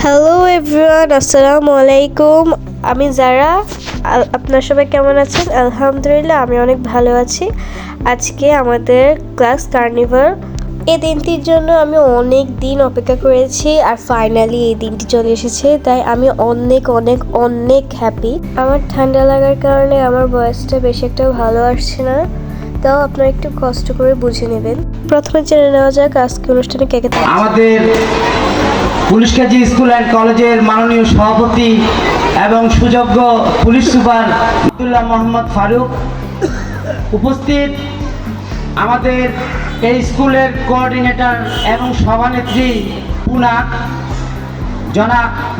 Hello everyone, আসসালামু আলাইকুম। আমি যারা, আপনারা সবাই কেমন আছেন? আলহামদুলিল্লাহ আমি অনেক ভালো আছি। আজকে আমাদের ক্লাস কার্নিভাল, এই দিনটির জন্য আমি অনেক দিন অপেক্ষা করেছি আর ফাইনালি এই দিনটি চলে এসেছে, তাই আমি অনেক অনেক অনেক হ্যাপি। আমার ঠান্ডা লাগার কারণে আমার ভয়েসটা বেশি একটা ভালো আসছে না, তাও আপনারা একটু কষ্ট করে বুঝে নেবেন। প্রথমে জেনে নেওয়া যাক আজকে অনুষ্ঠানে কে কে থাকবে। আমাদের পুলিশকাজী স্কুল অ্যান্ড কলেজের মাননীয় সভাপতি এবং সুযোগ্য পুলিশ সুপার আব্দুল্লাহ মোহাম্মদ ফারুক উপস্থিত, আমাদের এই স্কুলের কোঅর্ডিনেটর এবং সভানেত্রী পুনাক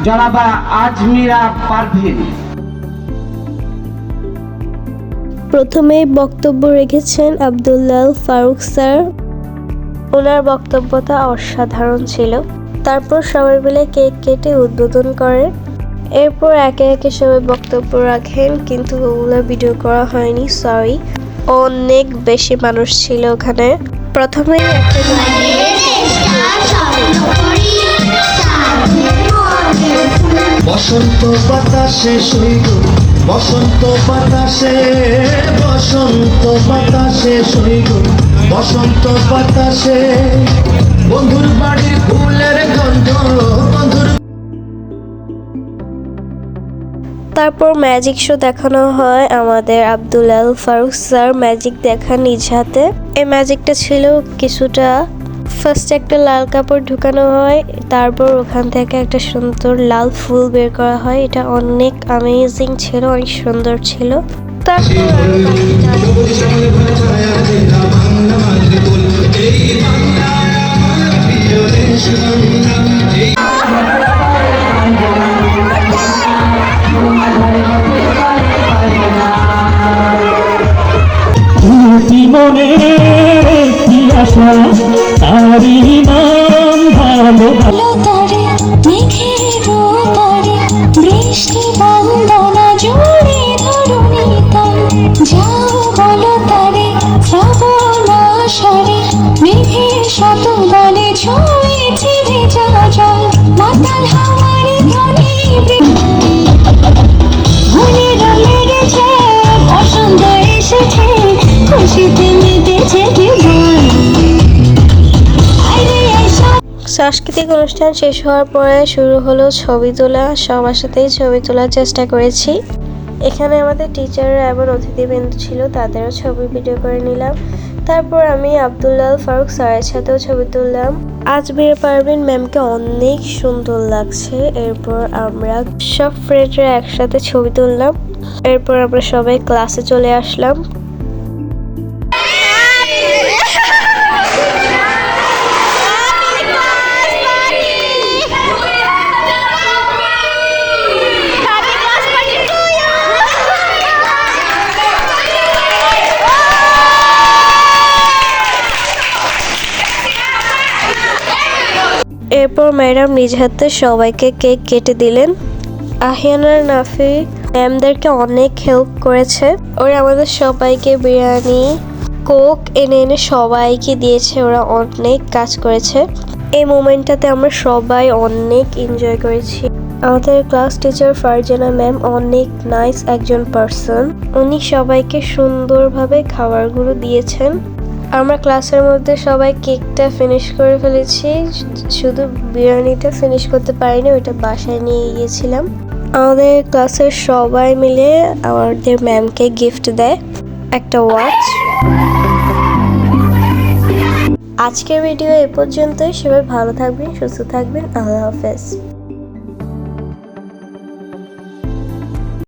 জনাবা আজমিরা পারভিন। প্রথমে বক্তব্য রেখেছেন আব্দুল্লাহ ফারুক স্যার। ওনার বক্তব্যটা অসাধারণ ছিল। তারপর সবাই মিলে কেক কেটে উদ্বোধন করে। এরপর একে একে সবাই বক্তব্য রাখেন, কিন্তু ওগুলো ভিডিও করা হয়নি, সরি। অনেক বেশি মানুষ ছিল ওখানে। প্রথমেই একটা বসন্ত বাতাসে সইল, বসন্ত বাতাসে, বসন্ত বাতাসে সইল, বসন্ত বাতাসে বন্ধুর বাড়ির ফুলের গন্ধ, বন্ধুর। তারপর ম্যাজিক শো দেখানো হয়। আমাদের আব্দুল্লাহ ফারুক স্যার ম্যাজিক দেখান নিজ হাতে। এই ম্যাজিকটা ছিল কিছুটা, ফার্স্ট একটা লাল কাপড় ঢুকানো হয়, তারপর ওখান থেকে একটা সুন্দর লাল ফুল বের করা হয়। এটা অনেক অ্যামেজিং ছিল, অনেক সুন্দর ছিল। তারপর মনে কি আশা, তারি নাম ভালো ভালো তারে মেঘের পারে বৃষ্টি বন্দনা জুড়ে ধরুনি তাই যাও বলো তারে শ্রাবণ আষাঢ়ে মেঘের শত বলে ছুঁয়েছে ভেজা জল মাতাল হাওয়ারে ধ্বনি ভুলেরা লেগেছে বসন্ত এসেছে খুশিতে মেতেছে জীবন। সাংস্কৃতিক অনুষ্ঠান শেষ হওয়ার পরে শুরু হলো ছবি তোলা। সবার সাথেই ছবি তোলার চেষ্টা করেছি। এখানে আমাদের টিচাররা এবং অতিথিবৃন্দ ছিল, তাদেরও ছবি ভিডিও করে নিলাম। তারপর আমি আব্দুল্লাহ ফারুক স্যারের সাথেও ছবি তুললাম। আজমিরা পারভিন ম্যামকে অনেক সুন্দর লাগছে। এরপর আমরা সব ফ্রেন্ডরা একসাথে ছবি তুললাম। এরপর আমরা সবাই ক্লাসে চলে আসলাম। এরপর ম্যাডাম নিজ হাতে সবাইকে কেক কেটে দিলেন। আহিয়ানার নাফি ম্যামদেরকে অনেক হেল্প করেছে। ওরা আমাদের সবাইকে বিরিয়ানি, কোক এনে এনে সবাইকে দিয়েছে। ওরা অনেক কাজ করেছে। এই মোমেন্টটাতে আমরা সবাই অনেক এনজয় করেছি। আমাদের ক্লাস টিচার ফারজানা ম্যাম অনেক নাইস একজন পার্সন। উনি সবাইকে সুন্দরভাবে খাবারগুলো দিয়েছেন। আমরা ক্লাসের মধ্যে সবাই কেকটা ফিনিশ করে ফেলেছি, শুধু বিরিয়ানিটা ফিনিশ করতে পারিনি, ওইটা বাসায় নিয়ে গিয়েছিলাম। আমাদের ক্লাসের সবাই মিলে আমাদের ম্যামকে গিফট দেয় একটা ওয়াচ। আজকের ভিডিও এ পর্যন্তই। সবাই ভালো থাকবেন, সুস্থ থাকবেন। আল্লাহ হাফেজ।